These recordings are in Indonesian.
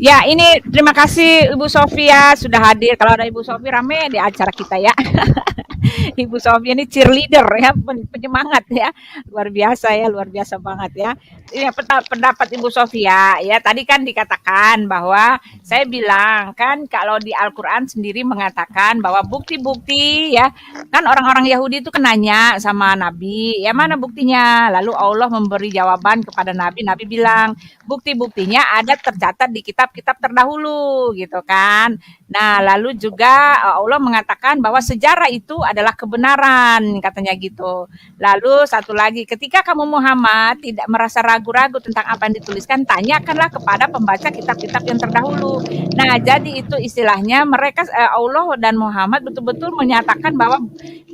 Ya, ini terima kasih Ibu Sofia sudah hadir. Kalau ada Ibu Sofia rame di acara kita ya. Ibu Sofia ini cheerleader ya, penyemangat ya. Luar biasa banget ya. Ini pendapat Ibu Sofia ya. Tadi kan dikatakan bahwa saya bilang kan kalau di Al-Qur'an sendiri mengatakan bahwa bukti-bukti ya. Kan orang-orang Yahudi itu kan nanya sama Nabi, "Ya mana buktinya?" Lalu Allah memberi jawaban kepada Nabi. Nabi bilang, bukti-buktinya ada tercatat di kitab-kitab terdahulu gitu kan. Nah, lalu juga Allah mengatakan bahwa sejarah itu adalah kebenaran katanya gitu. Lalu satu lagi, ketika kamu Muhammad tidak merasa ragu-ragu tentang apa yang dituliskan, tanyakanlah kepada pembaca kitab-kitab yang terdahulu. Nah, jadi itu istilahnya mereka Allah dan Muhammad betul-betul menyatakan bahwa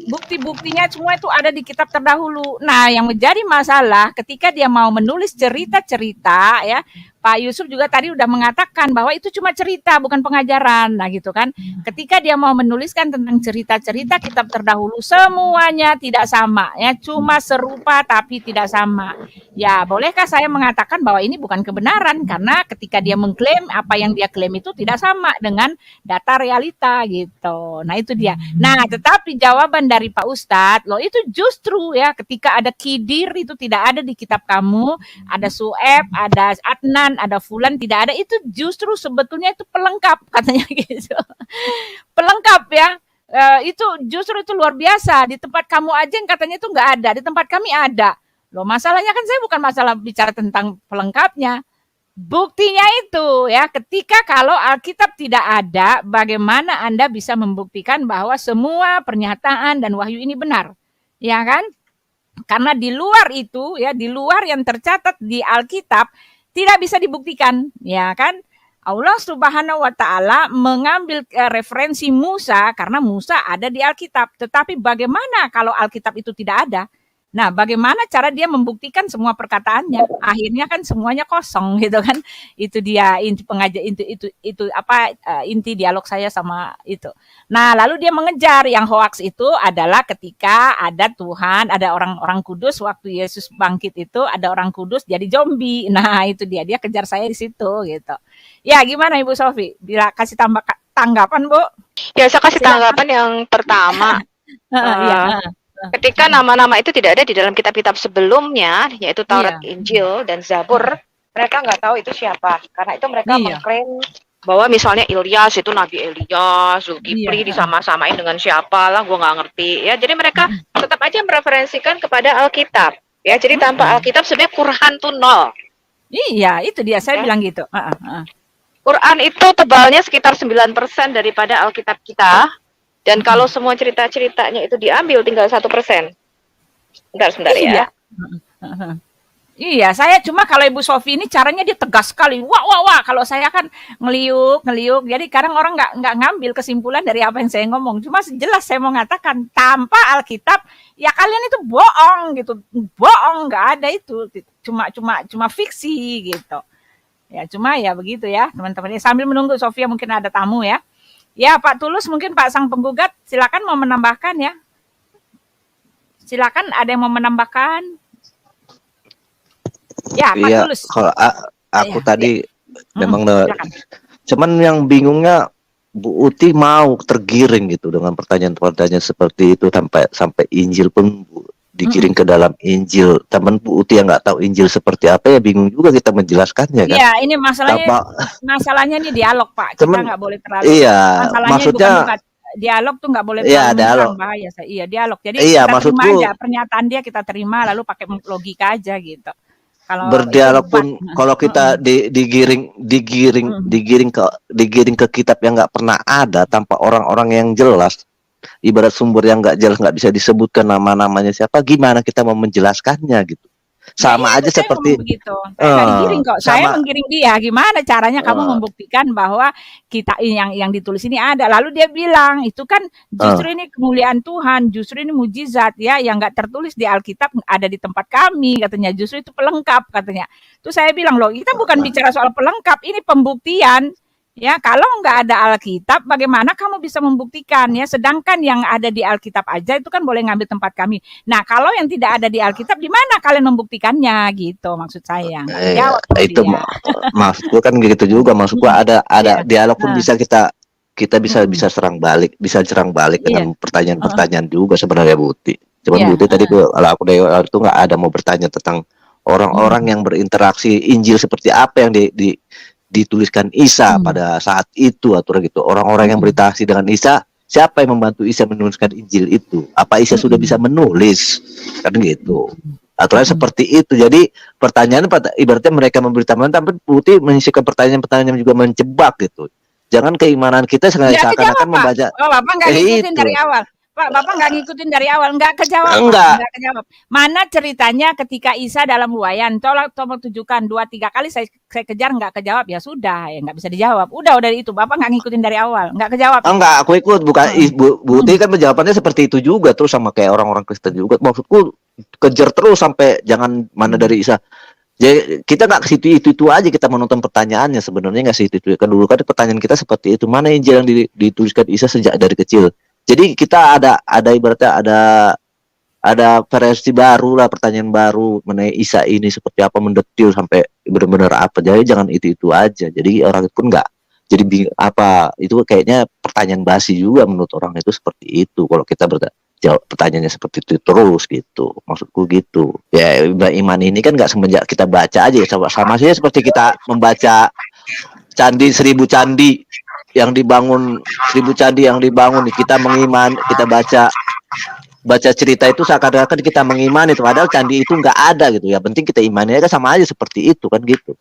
bukti-buktinya semua itu ada di kitab terdahulu. Nah, yang menjadi masalah ketika dia mau menulis cerita-cerita ya, Pak Yusuf juga tadi udah mengatakan bahwa itu cuma cerita bukan pengajaran. Nah, gitu kan. Ketika dia mau menuliskan tentang cerita-cerita kitab terdahulu semuanya tidak sama ya, cuma serupa tapi tidak sama. Ya, bolehkah saya mengatakan bahwa ini bukan kebenaran karena ketika dia mengklaim apa yang dia klaim itu tidak sama dengan data realita gitu. Nah, itu dia. Nah, tetapi jawaban dari Pak Ustadz, loh itu justru ya ketika ada Kidir itu tidak ada di kitab kamu, ada Sueb, ada Adnan, ada Fulan tidak ada, itu justru sebetulnya itu pelengkap katanya gitu. Pelengkap ya. Itu justru itu luar biasa. Di tempat kamu aja yang katanya itu nggak ada, di tempat kami ada. Loh masalahnya kan saya bukan masalah bicara tentang pelengkapnya. Buktinya itu ya, ketika kalau Alkitab tidak ada, bagaimana Anda bisa membuktikan bahwa semua pernyataan dan wahyu ini benar? Ya kan? Karena di luar itu ya, di luar yang tercatat di Alkitab tidak bisa dibuktikan, ya kan? Allah Subhanahu wa taala mengambil referensi Musa karena Musa ada di Alkitab. Tetapi bagaimana kalau Alkitab itu tidak ada? Nah, bagaimana cara dia membuktikan semua perkataannya? Akhirnya kan semuanya kosong gitu kan. Itu dia inti pengajar itu apa inti dialog saya sama itu. Nah, lalu dia mengejar yang hoax itu adalah ketika ada Tuhan, ada orang-orang kudus waktu Yesus bangkit itu ada orang kudus jadi zombie. Nah, itu dia kejar saya di situ gitu. Ya, gimana Ibu Sofi? Bila kasih tambah tanggapan, Bu? Ya, saya kasih Silakan. tanggapan yang pertama. Iya. Ketika nama-nama itu tidak ada di dalam kitab-kitab sebelumnya, yaitu Taurat, Iya. Injil, dan Zabur, mereka nggak tahu itu siapa. Karena itu mereka Iya. mengklaim bahwa misalnya Ilyas itu Nabi Elias, Zulkifli Iya. disama-samain dengan siapa lah, gue nggak ngerti. Ya, jadi mereka tetap aja mereferensikan kepada Alkitab. Ya, jadi tanpa Alkitab sebenarnya Quran tuh nol. Iya, itu dia saya bilang gitu. Quran itu tebalnya sekitar 9% daripada Alkitab kita. Dan kalau semua cerita-ceritanya itu diambil tinggal 1%. Sebentar Iya. ya. Iya, saya cuma kalau Ibu Sofi ini caranya dia tegas sekali. Wah. Kalau saya kan ngeliuk. Jadi kadang orang nggak ngambil kesimpulan dari apa yang saya ngomong. Cuma jelas saya mau mengatakan tanpa Alkitab ya kalian itu bohong gitu. Bohong, nggak ada itu. Cuma fiksi gitu. Ya cuma ya begitu ya teman-teman. Sambil menunggu Sofia mungkin ada tamu ya. Ya Pak Tulus mungkin Pak Sang Penggugat silakan mau menambahkan ya. Silakan ada yang mau menambahkan. Ya Pak Iya, Tulus. kalau aku tadi memang silakan. Cuman yang bingungnya Bu Uti mau tergiring gitu dengan pertanyaan-pertanyaan seperti itu sampai Injil pun digiring ke dalam Injil. Teman Bu Uti yang nggak tahu Injil seperti apa ya bingung juga kita menjelaskannya kan. Iya, ini masalahnya nih dialog Pak. Kita nggak boleh terlalu. Iya, masalahnya maksudnya bukan dialog tuh nggak boleh iya, terlalu dialog. bahaya. Iya dialog. Jadi iya, kita maksudku, terima aja pernyataan dia kita terima lalu pakai logika aja gitu. Kalau berdialog pun kalau kita digiring ke kitab yang nggak pernah ada tanpa orang-orang yang jelas, ibarat sumber yang nggak jelas nggak bisa disebutkan nama-namanya siapa, gimana kita mau menjelaskannya gitu. Sama aja seperti begitu. Saya digiring kok. Saya menggiring dia. Gimana caranya kamu membuktikan bahwa kita yang ditulis ini ada? Lalu dia bilang itu kan justru ini kemuliaan Tuhan, justru ini mujizat ya yang nggak tertulis di Alkitab ada di tempat kami katanya. Justru itu pelengkap katanya. Terus saya bilang loh kita bukan bicara soal pelengkap, ini pembuktian. Ya, kalau nggak ada Alkitab, bagaimana kamu bisa membuktikan ya? Sedangkan yang ada di Alkitab aja itu kan boleh ngambil tempat kami. Nah, kalau yang tidak ada di Alkitab, di mana kalian membuktikannya gitu? Maksud saya nggak kejawab sama Itu dia. maksudku kan gitu juga. Maksudku ada Iya. dialog pun Nah, bisa kita bisa mm-mm. serang balik, bisa serang balik Iya. dengan pertanyaan-pertanyaan juga sebenarnya Buti. Cuman Iya. Buti tadi kalau aku dari awal itu nggak ada mau bertanya tentang orang-orang Mm. yang berinteraksi Injil seperti apa yang dituliskan Isa Mm. pada saat itu atau gitu. Orang-orang yang Mm. berinteraksi dengan Isa, siapa yang membantu Isa menuliskan Injil itu? Apa Isa sudah bisa Mm. menulis? Kan gitu. Aturannya Mm. seperti itu. Jadi pertanyaan ibaratnya mereka memberitakan, tapi Putih menyisipkan pertanyaan-pertanyaan juga menjebak gitu. Jangan keimanan kita Nggak kejawab, seakan-akan Pak. membaca Oh, Bapak nggak ngikutin itu. dari awal. Pak, Bapak nggak ngikutin dari awal. Nggak kejawab, Pak. Enggak. Nggak kejawab. Mana ceritanya ketika Isa dalam buayan? Tolong tunjukkan 2-3 kali saya kejar nggak kejawab. Ya sudah, ya nggak bisa dijawab. Udah itu. Bapak nggak ngikutin dari awal. Nggak kejawab itu. Enggak, aku ikut. Bukan Heeh. Putih kan jawabannya seperti itu juga terus sama kayak orang-orang Kristen juga. Maksudku kejar terus sampai jangan mana dari Isa. Jadi kita nggak ke situ itu aja kita menonton pertanyaannya sebenarnya nggak situ itu kan dulu kan pertanyaan kita seperti itu mana Injil yang dituliskan Isa sejak dari kecil. Jadi kita ada ibaratnya ada variasi baru lah pertanyaan baru mengenai Isa ini seperti apa mendetil sampai benar-benar apa. Jadi jangan itu aja. Jadi orang itu pun nggak jadi apa itu kayaknya pertanyaan basi juga menurut orang itu seperti itu kalau kita jawab pertanyaannya seperti itu terus gitu maksudku gitu ya iman ini kan nggak semenjak kita baca aja sama saja seperti kita membaca seribu candi yang dibangun kita mengiman kita baca cerita itu seakan-akan kita mengimani itu padahal candi itu nggak ada gitu ya penting kita imani kan sama aja seperti itu kan gitu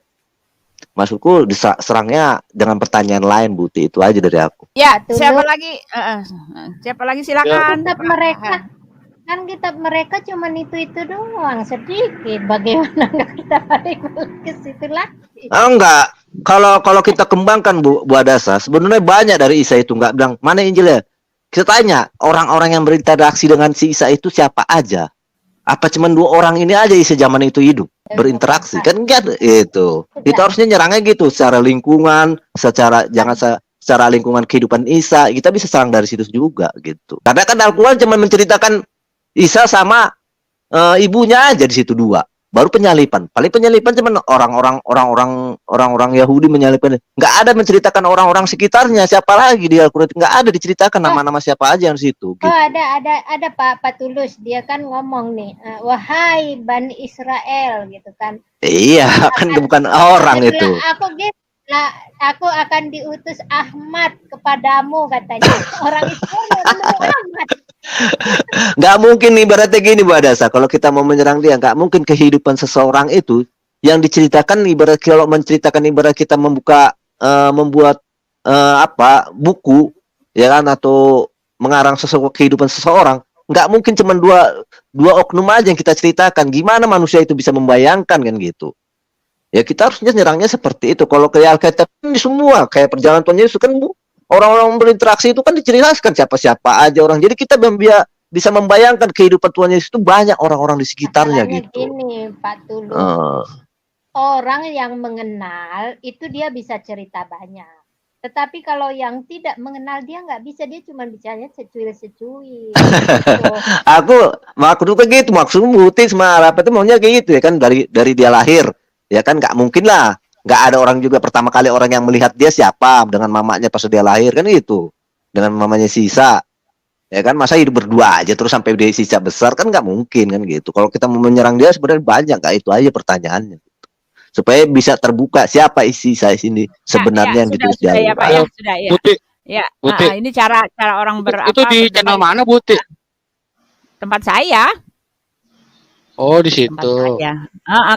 maksudku serangnya dengan pertanyaan lain Buti itu aja dari aku. Ya, Dulu siapa lagi? Siapa lagi silakan. kitab mereka cuman itu doang sedikit. Bagaimana nggak kita balik ke situ lagi? Enggak. Kalau kita kembangkan Bu Adasa, sebenarnya banyak dari Isa itu nggak bilang mana Injilnya. Kita tanya orang-orang yang berinteraksi dengan si Isa itu siapa aja. Apa cuman 2 orang ini aja Isa zaman itu hidup berinteraksi kan enggak itu harusnya nyerangnya gitu secara lingkungan jangan secara lingkungan kehidupan Isa kita bisa serang dari situ juga gitu karena kan Al-Quran cuma menceritakan Isa sama ibunya aja di situ 2 baru penyalipan paling penyalipan cuma orang-orang Yahudi menyalipkan nggak ada menceritakan orang-orang sekitarnya siapa lagi di Al-Quran nggak ada diceritakan nama-nama siapa aja yang di situ gitu. Oh ada Pak Tulus dia kan ngomong nih wahai Bani Israel gitu kan Iya kan bukan orang itu aku akan diutus Ahmad kepadamu katanya orang Israel Ahmad. Nggak mungkin nih ibaratnya gini Bu Adasa kalau kita mau menyerang dia nggak mungkin kehidupan seseorang itu yang diceritakan ibarat kalau menceritakan ibarat kita membuat buku ya kan atau mengarang kehidupan seseorang nggak mungkin cuma dua oknum aja yang kita ceritakan gimana manusia itu bisa membayangkan kan gitu ya kita harusnya nyerangnya seperti itu kalau kayak Alkitab ini semua kayak perjalanan Tuhan Yesus kan orang-orang berinteraksi itu kan diceritakan siapa-siapa aja orang jadi kita bisa membayangkan kehidupan Tuhan Yesus itu banyak orang-orang di sekitarnya masalahnya gitu gini Pak Tulus orang yang mengenal itu dia bisa cerita banyak tetapi kalau yang tidak mengenal dia nggak bisa dia cuma bicaranya secuil-secuil gitu. aku juga gitu maksudnya Buti sama apa itu maunya kayak gitu ya kan dari dia lahir ya kan nggak mungkin lah nggak ada orang juga pertama kali orang yang melihat dia siapa dengan mamanya pas dia lahir kan itu dengan mamanya Sisa ya kan masa hidup berdua aja terus sampai dia Sisa besar kan nggak mungkin kan gitu kalau kita mau menyerang dia sebenarnya banyak nggak itu aja pertanyaannya supaya bisa terbuka siapa isi saya sini sebenarnya yang ditulis di ya, Pak, ya, sudah ya. Buti. Ya, Buti. ini cara orang Itu di channel mana Buti? Tempat saya. Oh di situ.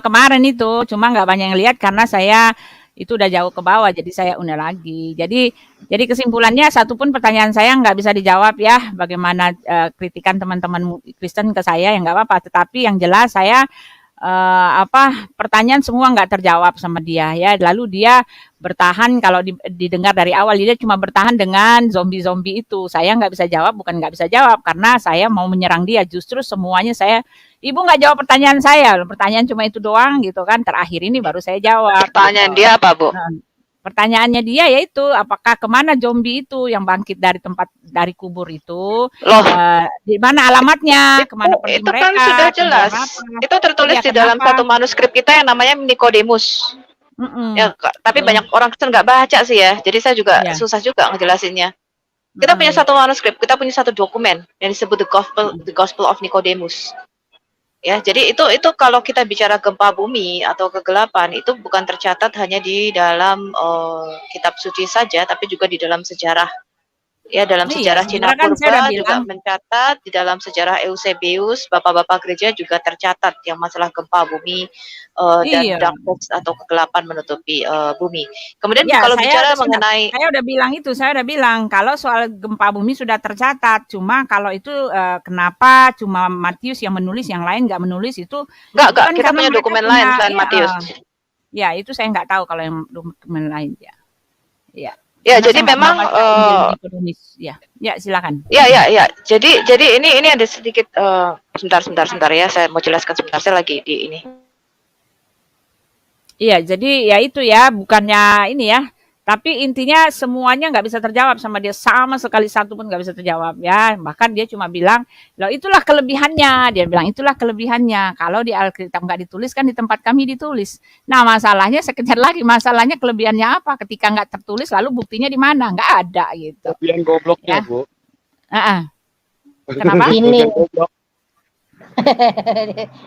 Kemarin itu cuma nggak banyak yang lihat karena saya itu udah jauh ke bawah jadi saya undur lagi. Jadi kesimpulannya satupun pertanyaan saya nggak bisa dijawab ya. Bagaimana kritikan teman-teman Kristen ke saya yang nggak apa-apa. Tetapi yang jelas saya pertanyaan semua nggak terjawab sama dia ya. Lalu dia bertahan kalau didengar dari awal dia cuma bertahan dengan zombie itu. Saya nggak bisa jawab bukan nggak bisa jawab karena saya mau menyerang dia. Justru semuanya Ibu nggak jawab pertanyaan saya. Pertanyaan cuma itu doang gitu kan. Terakhir ini baru saya jawab. Pertanyaan dia apa Bu? Pertanyaannya dia yaitu apakah kemana zombie itu yang bangkit dari kubur itu? Loh, Di mana alamatnya? Kemana pergi itu mereka? kan sudah Tujuan jelas. apa? Itu tertulis Iya, di dalam kenapa? satu manuskrip kita yang namanya Nikodemus. Ya, tapi Betul. banyak orang Kristen nggak baca sih ya. Jadi saya juga Iya. susah juga ngejelasinnya. Kita punya satu manuskrip, kita punya satu dokumen yang disebut The Gospel of Nicodemus. Ya, jadi itu kalau kita bicara gempa bumi atau kegelapan itu bukan tercatat hanya di dalam kitab suci saja, tapi juga di dalam sejarah. Ya, dalam sejarah Cina sebenarnya kan saya udah Purba juga bilang. mencatat, di dalam sejarah Eusebius, bapak-bapak gereja juga tercatat yang masalah gempa bumi dan Iya. darkness atau kegelapan menutupi bumi. Kemudian Ya, kalau bicara mengenai saya udah bilang kalau soal gempa bumi sudah tercatat. Cuma kalau itu kenapa cuma Matius yang menulis, yang lain nggak menulis itu? enggak, Kan kita karena punya mereka dokumen punya, lain selain Matius. Ya, itu saya nggak tahu kalau yang dokumen lain ya. Ya. Ya, Karena jadi saya nggak memang membaca Injil Nikodemus. Ya, silakan. Ya. Jadi ini ada sedikit sebentar ya. Saya mau jelaskan sebentar. Saya lagi di ini. Iya, jadi ya itu ya, bukannya ini ya. Tapi intinya semuanya nggak bisa terjawab sama dia, sama sekali satu pun nggak bisa terjawab ya. Bahkan dia cuma bilang, loh itulah kelebihannya. Dia bilang itulah kelebihannya. Kalau di Alkitab nggak ditulis kan di tempat kami ditulis. Nah masalahnya sekejar lagi, masalahnya kelebihannya apa? Ketika nggak tertulis lalu buktinya di mana? Nggak ada gitu. Kelebihan gobloknya, Ya. Bu. Kenapa? Ini. Kelebihan goblok.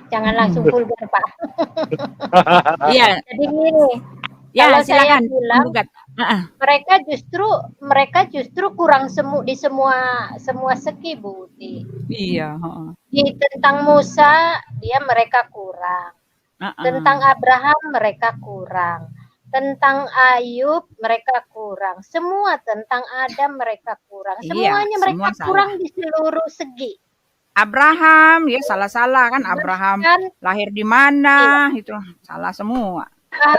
Jangan langsung vulgar, Pak. Iya. Jadi gini, Ya, kalau saya silakan. bilang Menggugat. mereka justru kurang di semua segi, Bu. Iya. Tentang Musa mereka kurang. Tentang Abraham mereka kurang. Tentang Ayub mereka kurang. Semua tentang Adam mereka kurang. Semuanya mereka kurang di seluruh segi. Abraham ya salah-salah kan, Abraham lahir di mana itu salah semua.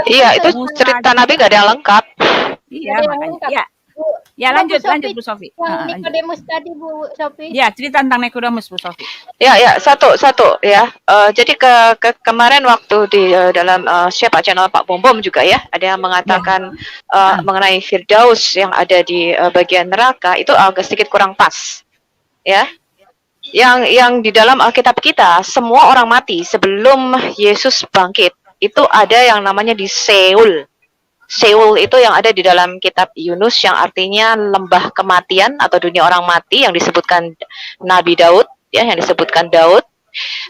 Iya, itu cerita Nabi gak ada yang lengkap. Iya, makanya. Ya lanjut Bu Sofi. Yang Nikodemus tadi Bu Sofi. Ya, cerita tentang Nikodemus Bu Sofi. Ya, satu ya. Jadi kemarin waktu di dalam siapa channel Pak Bom juga ya, ada yang mengatakan mengenai Firdaus yang ada di bagian neraka itu agak sedikit kurang pas. Ya. Yang di dalam Alkitab kita, semua orang mati sebelum Yesus bangkit, itu ada yang namanya di Seul. Seul itu yang ada di dalam kitab Yunus yang artinya lembah kematian atau dunia orang mati yang disebutkan Nabi Daud, ya, yang disebutkan Daud,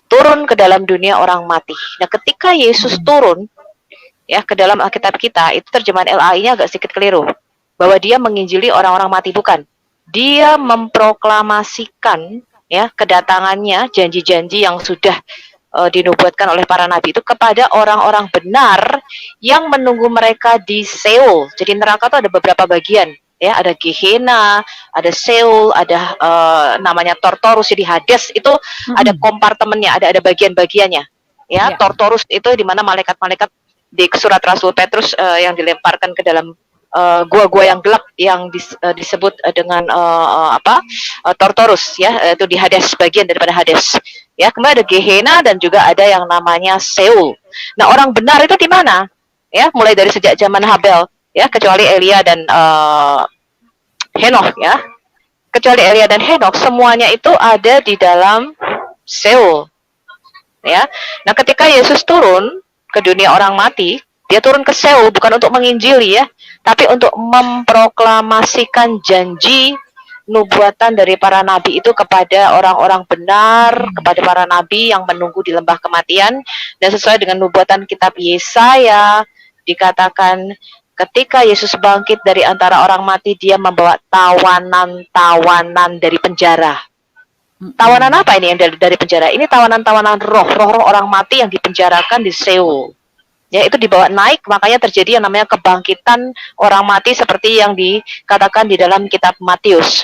turun ke dalam dunia orang mati. Nah, ketika Yesus turun ya ke dalam Alkitab kita, itu terjemahan LAI-nya agak sedikit keliru. Bahwa dia menginjili orang-orang mati, bukan. Dia memproklamasikan ya kedatangannya, janji-janji yang sudah dinubuatkan oleh para nabi itu kepada orang-orang benar yang menunggu mereka di Seul. Jadi neraka itu ada beberapa bagian, ya, ada Gehenna, ada Seul, ada namanya Tartarus, jadi Hades itu ada kompartemennya, ada bagian-bagiannya. Ya, Tartarus itu di mana malaikat-malaikat di surat Rasul Petrus yang dilemparkan ke dalam gua-gua yang gelap yang disebut dengan Tartarus, ya, itu di Hades, bagian daripada Hades. Ya, kemudian ada Gehenna dan juga ada yang namanya Seul. Nah, orang benar itu di mana? Ya, mulai dari sejak zaman Habel, ya, kecuali Elia dan Henokh, ya. Kecuali Elia dan Henokh, semuanya itu ada di dalam Seul. Ya. Nah, ketika Yesus turun ke dunia orang mati, dia turun ke Seul bukan untuk menginjili, ya, tapi untuk memproklamasikan janji nubuatan dari para nabi itu kepada orang-orang benar, kepada para nabi yang menunggu di lembah kematian. Dan sesuai dengan nubuatan kitab Yesaya, dikatakan ketika Yesus bangkit dari antara orang mati, dia membawa tawanan-tawanan dari penjara. Tawanan apa ini yang dari penjara? Ini tawanan-tawanan roh orang mati yang dipenjarakan di Seul. Ya, itu dibawa naik, makanya terjadi yang namanya kebangkitan orang mati seperti yang dikatakan di dalam kitab Matius.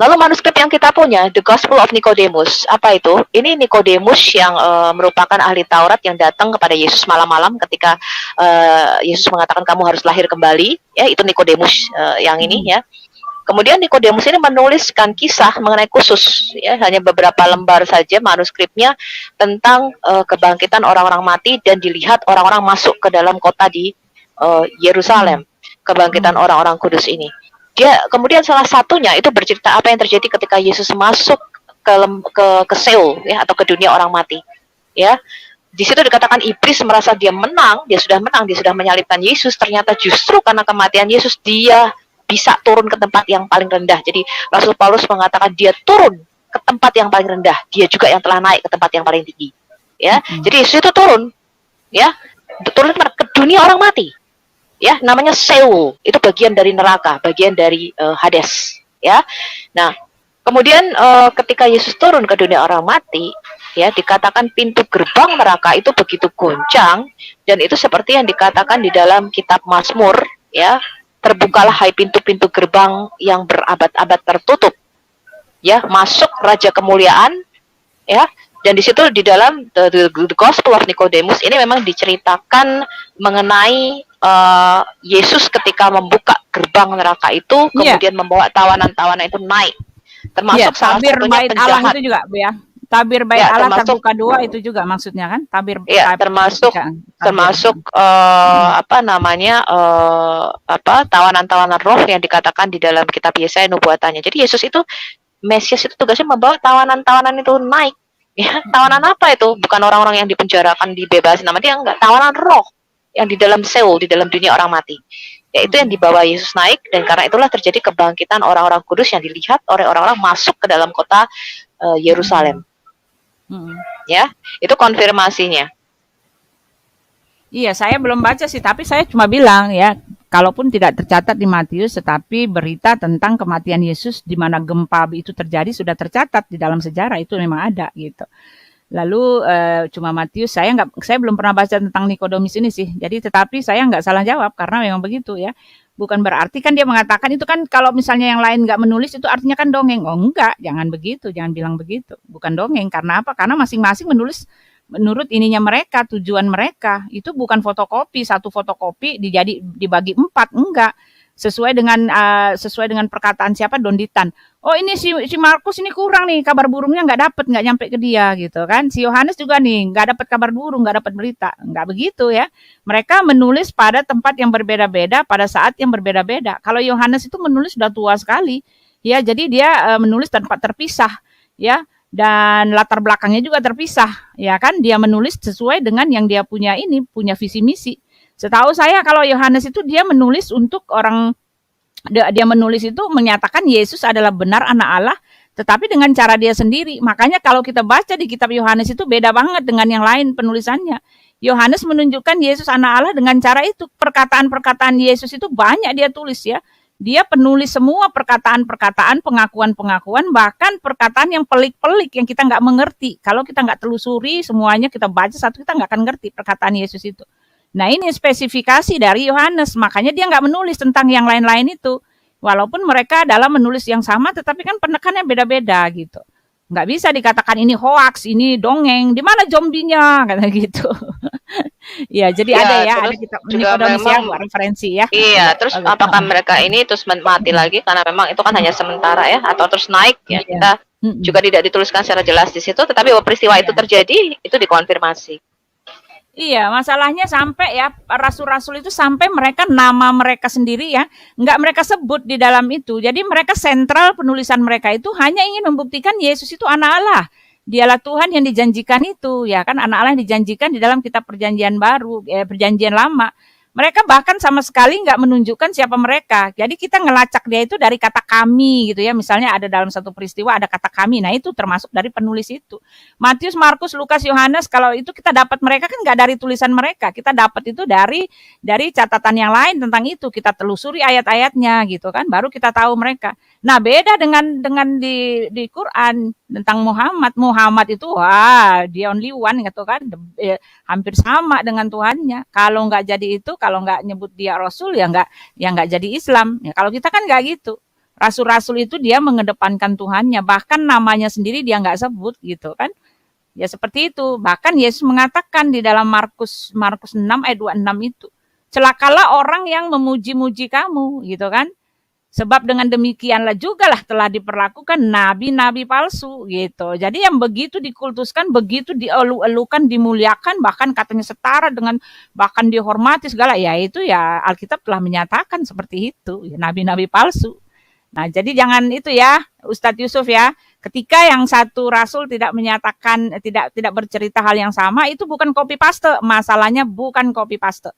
Lalu manuskrip yang kita punya, The Gospel of Nicodemus, apa itu? Ini Nicodemus yang merupakan ahli Taurat yang datang kepada Yesus malam-malam ketika Yesus mengatakan kamu harus lahir kembali. Ya, itu Nicodemus yang ini, ya. Kemudian Nikodemus ini menuliskan kisah mengenai khusus, ya, hanya beberapa lembar saja manuskripnya tentang kebangkitan orang-orang mati dan dilihat orang-orang masuk ke dalam kota di Yerusalem, kebangkitan orang-orang kudus ini. Dia kemudian salah satunya itu bercerita apa yang terjadi ketika Yesus masuk ke Seol ya, atau ke dunia orang mati. Ya. Di situ dikatakan iblis merasa dia menang, dia sudah menyalibkan Yesus. Ternyata justru karena kematian Yesus dia bisa turun ke tempat yang paling rendah. Jadi Rasul Paulus mengatakan dia turun ke tempat yang paling rendah, dia juga yang telah naik ke tempat yang paling tinggi. Ya, jadi Yesus itu turun, ya, turun ke dunia orang mati. Ya, namanya Seol, itu bagian dari neraka, bagian dari Hades. Ya, nah kemudian ketika Yesus turun ke dunia orang mati, ya dikatakan pintu gerbang neraka itu begitu goncang, dan itu seperti yang dikatakan di dalam kitab Mazmur, ya, terbukalah hai pintu-pintu gerbang yang berabad-abad tertutup, ya, masuk Raja Kemuliaan, ya, dan di situ di dalam the Gospel of Nicodemus ini memang diceritakan mengenai Yesus ketika membuka gerbang neraka itu, kemudian membawa tawanan-tawanan itu naik, termasuk salah satunya bait penjahat. Allah itu juga, Bu ya. Tabir bait Allah terbuka dua itu juga maksudnya kan? Tabir. Ya, termasuk tawanan-tawanan roh yang dikatakan di dalam kitab Yesaya nubuatannya. Jadi Yesus itu Mesias itu tugasnya membawa tawanan-tawanan itu naik. Ya, tawanan apa itu? Bukan orang-orang yang dipenjarakan, dibebasin, nama dia enggak, tawanan roh yang di dalam Seol, di dalam dunia orang mati. Ya, itu yang dibawa Yesus naik, dan karena itulah terjadi kebangkitan orang-orang kudus yang dilihat oleh orang-orang masuk ke dalam kota Yerusalem. Ya, itu konfirmasinya. Iya, saya belum baca sih, tapi saya cuma bilang ya, kalaupun tidak tercatat di Matius, tetapi berita tentang kematian Yesus di mana gempa itu terjadi sudah tercatat di dalam sejarah, itu memang ada gitu. Lalu cuma Matius, saya belum pernah baca tentang Nikodemus ini sih. Jadi tetapi saya nggak salah jawab karena memang begitu ya. Bukan berarti kan dia mengatakan itu kan kalau misalnya yang lain nggak menulis itu artinya kan dongeng. Oh enggak, jangan begitu, jangan bilang begitu. Bukan dongeng, karena apa? Karena masing-masing menulis menurut ininya mereka, tujuan mereka. Itu bukan fotokopi, satu fotokopi dibagi 4, enggak. Sesuai dengan perkataan siapa, Donditan. Oh ini si Markus ini kurang nih, kabar burungnya nggak nyampe ke dia gitu kan. Si Yohanes juga nih nggak dapat kabar burung, nggak dapat berita, nggak begitu ya. Mereka menulis pada tempat yang berbeda-beda, pada saat yang berbeda-beda. Kalau Yohanes itu menulis sudah tua sekali, ya, jadi dia menulis tempat terpisah, ya, dan latar belakangnya juga terpisah, ya kan. Dia menulis sesuai dengan yang dia punya visi misi. Setahu saya kalau Yohanes itu dia menulis untuk orang, dia menulis itu menyatakan Yesus adalah benar anak Allah, tetapi dengan cara dia sendiri. Makanya kalau kita baca di kitab Yohanes itu beda banget dengan yang lain penulisannya. Yohanes menunjukkan Yesus anak Allah dengan cara itu. Perkataan-perkataan Yesus itu banyak dia tulis ya. Dia penulis semua perkataan-perkataan, pengakuan-pengakuan, bahkan perkataan yang pelik-pelik yang kita nggak mengerti. Kalau kita nggak telusuri semuanya, kita baca satu, kita nggak akan ngerti perkataan Yesus itu. Nah ini spesifikasi dari Yohanes, makanya dia nggak menulis tentang yang lain-lain itu. Walaupun mereka dalam menulis yang sama, tetapi kan penekannya beda-beda gitu. Nggak bisa dikatakan ini hoax, ini dongeng, di mana zombinya, kata gitu. Ya, jadi ada kita Nikodemus ya, buat referensi ya. Iya, terus apakah mereka ini terus mati lagi karena memang itu kan hanya sementara ya, atau terus naik ya, kita juga tidak dituliskan secara jelas di situ, tetapi bahwa peristiwa itu terjadi, itu dikonfirmasi. Iya, masalahnya sampai ya rasul-rasul itu sampai mereka nama mereka sendiri ya nggak mereka sebut di dalam itu. Jadi mereka sentral penulisan mereka itu hanya ingin membuktikan Yesus itu anak Allah. Dialah Tuhan yang dijanjikan itu, ya kan, anak Allah yang dijanjikan di dalam kitab Perjanjian Baru, Perjanjian Lama. Mereka bahkan sama sekali nggak menunjukkan siapa mereka. Jadi kita ngelacak dia itu dari kata kami gitu ya. Misalnya ada dalam satu peristiwa ada kata kami. Nah itu termasuk dari penulis itu. Matius, Markus, Lukas, Yohanes, kalau itu kita dapat mereka kan nggak dari tulisan mereka. Kita dapat itu dari catatan yang lain tentang itu. Kita telusuri ayat-ayatnya gitu kan. Baru kita tahu mereka. Nah beda dengan di Quran tentang Muhammad. Muhammad itu wah dia only one gitu kan. Hampir sama dengan Tuhannya. Kalau nggak jadi itu, kalau nggak nyebut dia Rasul ya nggak jadi Islam. Ya, kalau kita kan nggak gitu. Rasul-rasul itu dia mengedepankan Tuhannya. Bahkan namanya sendiri dia nggak sebut gitu kan. Ya seperti itu. Bahkan Yesus mengatakan di dalam Markus 6 ayat 26 itu. Celakalah orang yang memuji-muji kamu gitu kan. Sebab dengan demikianlah juga lah telah diperlakukan nabi-nabi palsu gitu. Jadi yang begitu dikultuskan, begitu dielu-elukan, dimuliakan, bahkan katanya setara dengan, bahkan dihormati segala, ya itu ya Alkitab telah menyatakan seperti itu, ya, nabi-nabi palsu. Nah, jadi jangan itu ya, Ustadz Yusuf ya. Ketika yang satu rasul tidak menyatakan, tidak bercerita hal yang sama, itu bukan copy paste. Masalahnya bukan copy paste.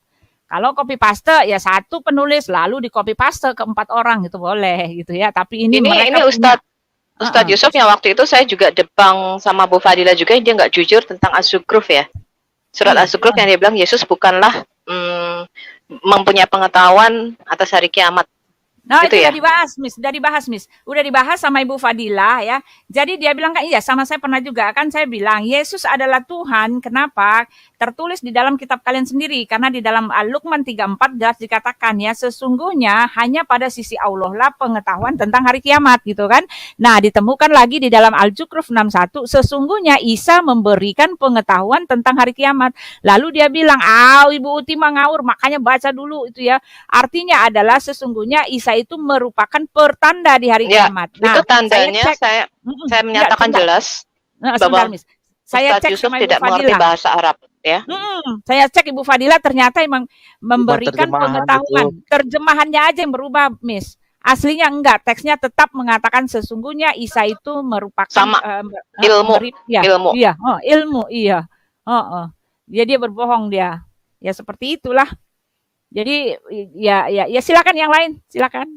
Kalau copy paste ya satu penulis lalu di copy paste ke 4 orang itu boleh gitu ya. Tapi ini Ini Ustadz Yusuf yang waktu itu saya juga debang sama Bu Fadila juga, dia nggak jujur tentang Azukruf ya. Surat Azukruf yang dia bilang Yesus bukanlah mempunyai pengetahuan atas hari kiamat. Nah, Gitu itu ya? udah dibahas, Miss. Udah dibahas sama Ibu Fadila ya. Jadi dia bilang kan, iya sama saya pernah juga kan saya bilang Yesus adalah Tuhan. Kenapa? Tertulis di dalam kitab kalian sendiri, karena di dalam Luqman 34 jelas dikatakan ya, sesungguhnya hanya pada sisi Allah lah pengetahuan tentang hari kiamat gitu kan. Nah, ditemukan lagi di dalam Al-Zukhruf 61, sesungguhnya Isa memberikan pengetahuan tentang hari kiamat. Lalu dia bilang, Ibu Uti mah ngawur, makanya baca dulu itu ya. Artinya adalah sesungguhnya Isa itu merupakan pertanda di hari Ya, kiamat. itu tandanya saya menyatakan jelas bahwa saya Ustadz cek Yusuf sama Ibu tidak mengerti Fadila. bahasa Arab ya. Saya cek Ibu Fadila ternyata emang memberikan terjemahan pengetahuan. Terjemahannya aja yang berubah, Miss. Aslinya enggak, teksnya tetap mengatakan sesungguhnya Isa itu merupakan Sama, ilmu. ilmu. Iya, ilmu, iya. Dia berbohong dia. Ya seperti itulah. Jadi ya silakan yang lain, silakan.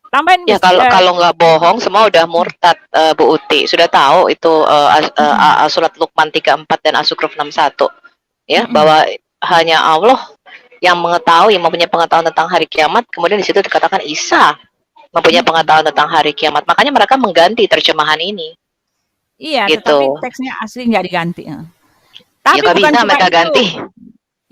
Tambahin, Ya Miss. kalau nggak bohong semua udah murtad, Bu Uti. Sudah tahu itu surat Luqman 34 dan As-Zukhruf 61 ya, bahwa hanya Allah yang mengetahui, mempunyai pengetahuan tentang hari kiamat. Kemudian di situ dikatakan Isa mempunyai pengetahuan tentang hari kiamat. Makanya mereka mengganti terjemahan ini. Iya, Gitu. tetapi teksnya asli nggak diganti. Tapi Ya nggak bukan bisa cuma mereka itu. ganti.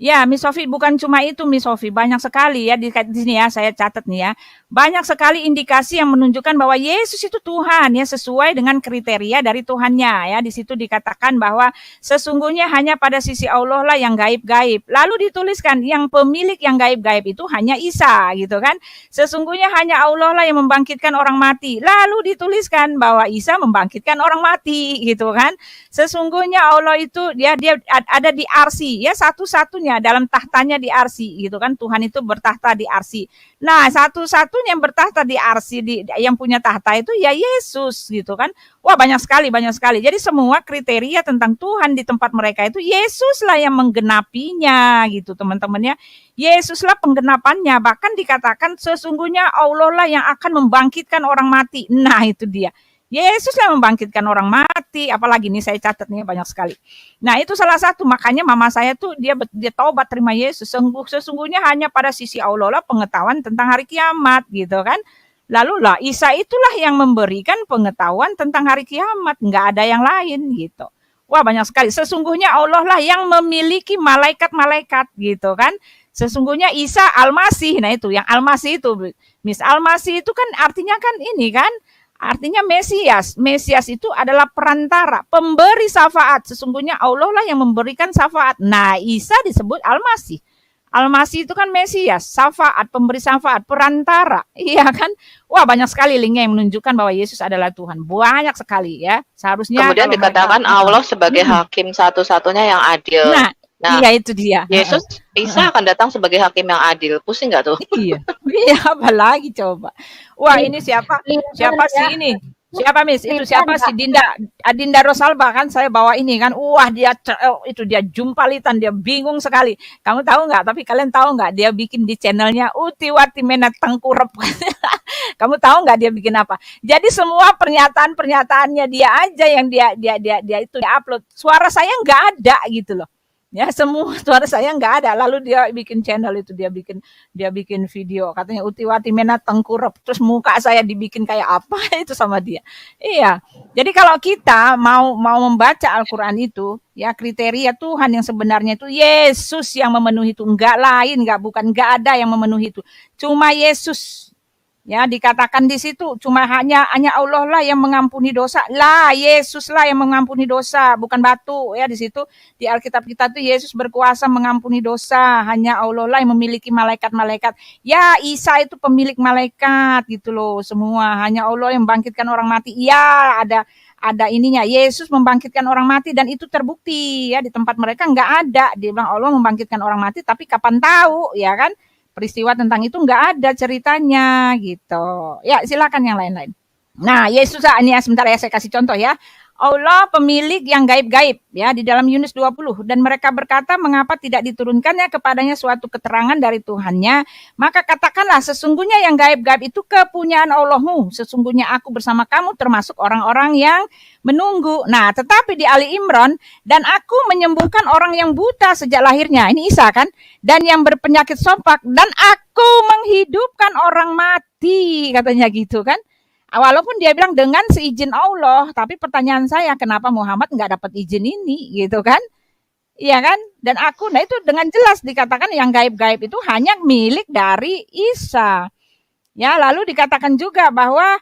Ya, Miss Sofi, bukan cuma itu, Miss Sofi. Banyak sekali ya di sini ya, saya catat nih ya. Banyak sekali indikasi yang menunjukkan bahwa Yesus itu Tuhan ya, sesuai dengan kriteria dari Tuhannya ya. Di situ dikatakan bahwa sesungguhnya hanya pada sisi Allah lah yang gaib-gaib. Lalu dituliskan yang pemilik yang gaib-gaib itu hanya Isa gitu kan. Sesungguhnya hanya Allah lah yang membangkitkan orang mati. Lalu dituliskan bahwa Isa membangkitkan orang mati gitu kan. Sesungguhnya Allah itu dia ada di Arsy ya, satu-satunya dalam tahtanya di Arsy gitu kan. Tuhan itu bertahta di Arsy. Nah, satu-satunya yang bertahta di Arsy, yang punya tahta itu ya Yesus gitu kan. Wah, banyak sekali. Jadi semua kriteria tentang Tuhan di tempat mereka itu Yesuslah yang menggenapinya gitu, teman-teman ya. Yesuslah penggenapannya. Bahkan dikatakan sesungguhnya Allah lah yang akan membangkitkan orang mati. Nah, itu dia. Yesus yang membangkitkan orang mati, apalagi nih saya catat nih banyak sekali. Nah, itu salah satu, makanya mama saya tuh dia taubat terima Yesus. Sesungguhnya hanya pada sisi Allah lah pengetahuan tentang hari kiamat gitu kan. Lalu lah Isa itulah yang memberikan pengetahuan tentang hari kiamat, nggak ada yang lain gitu. Wah, banyak sekali. Sesungguhnya Allah lah yang memiliki malaikat-malaikat gitu kan. Sesungguhnya Isa Al-Masih. Nah, itu yang Al-Masih itu, Miss, Al-Masih itu kan artinya kan ini kan, artinya Mesias. Mesias itu adalah perantara, pemberi syafaat. Sesungguhnya Allah lah yang memberikan syafaat. Nah, Isa disebut Al-Masih. Al-Masih itu kan Mesias, syafaat, pemberi syafaat, perantara. Iya kan? Wah, banyak sekali linknya yang menunjukkan bahwa Yesus adalah Tuhan. Banyak sekali ya. Seharusnya Kemudian dikatakan Allah sebagai hakim satu-satunya yang adil. Nah, iya itu dia. Yesus, Isa akan datang sebagai hakim yang adil. Pusing nggak tuh? Iya, apalagi coba. Wah, ini siapa sih ini? Siapa, Miss? Itu siapa sih? Dinda Rosalba kan saya bawa ini kan. Wah, dia jumpalitan, dia bingung sekali. Kamu tahu nggak? Tapi kalian tahu nggak? Dia bikin di channelnya Utiwati Menat Tengkurep. Kamu tahu nggak dia bikin apa? Jadi semua pernyataan-pernyataannya dia aja yang dia itu dia upload. Suara saya nggak ada gitu loh. Ya, semua suara saya nggak ada. Lalu dia bikin channel itu, dia bikin video katanya Utiwati Menat Tengkurep, terus muka saya dibikin kayak apa itu sama dia. Iya. Jadi kalau kita mau membaca Al-Qur'an itu, ya kriteria Tuhan yang sebenarnya itu Yesus yang memenuhi itu, enggak lain, enggak ada yang memenuhi itu. Cuma Yesus. Ya, dikatakan di situ cuma hanya Allah lah yang mengampuni dosa. Lah, Yesus lah yang mengampuni dosa, bukan batu. Ya, di situ di Alkitab kita tuh Yesus berkuasa mengampuni dosa. Hanya Allah lah yang memiliki malaikat-malaikat. Ya, Isa itu pemilik malaikat gitu loh semua. Hanya Allah yang membangkitkan orang mati. Ya, ada ininya. Yesus membangkitkan orang mati dan itu terbukti ya di tempat mereka nggak ada. Dia bilang Allah membangkitkan orang mati, tapi kapan tahu ya kan? Peristiwa tentang itu nggak ada ceritanya gitu. Ya silakan yang lain-lain. Nah Yesus ini ya sebentar ya saya kasih contoh ya. Allah pemilik yang gaib-gaib ya di dalam Yunus 20 dan mereka berkata mengapa tidak diturunkannya kepadanya suatu keterangan dari Tuhannya, maka katakanlah sesungguhnya yang gaib-gaib itu kepunyaan Allahmu, sesungguhnya aku bersama kamu termasuk orang-orang yang menunggu. Nah tetapi di Ali Imran, dan aku menyembuhkan orang yang buta sejak lahirnya, ini Isa kan, dan yang berpenyakit sompak, dan aku menghidupkan orang mati, katanya gitu kan. Walaupun dia bilang dengan seizin Allah, tapi pertanyaan saya kenapa Muhammad nggak dapat izin ini gitu kan? Iya kan? Dan aku, nah itu dengan jelas dikatakan yang gaib-gaib itu hanya milik dari Isa. Ya, lalu dikatakan juga bahwa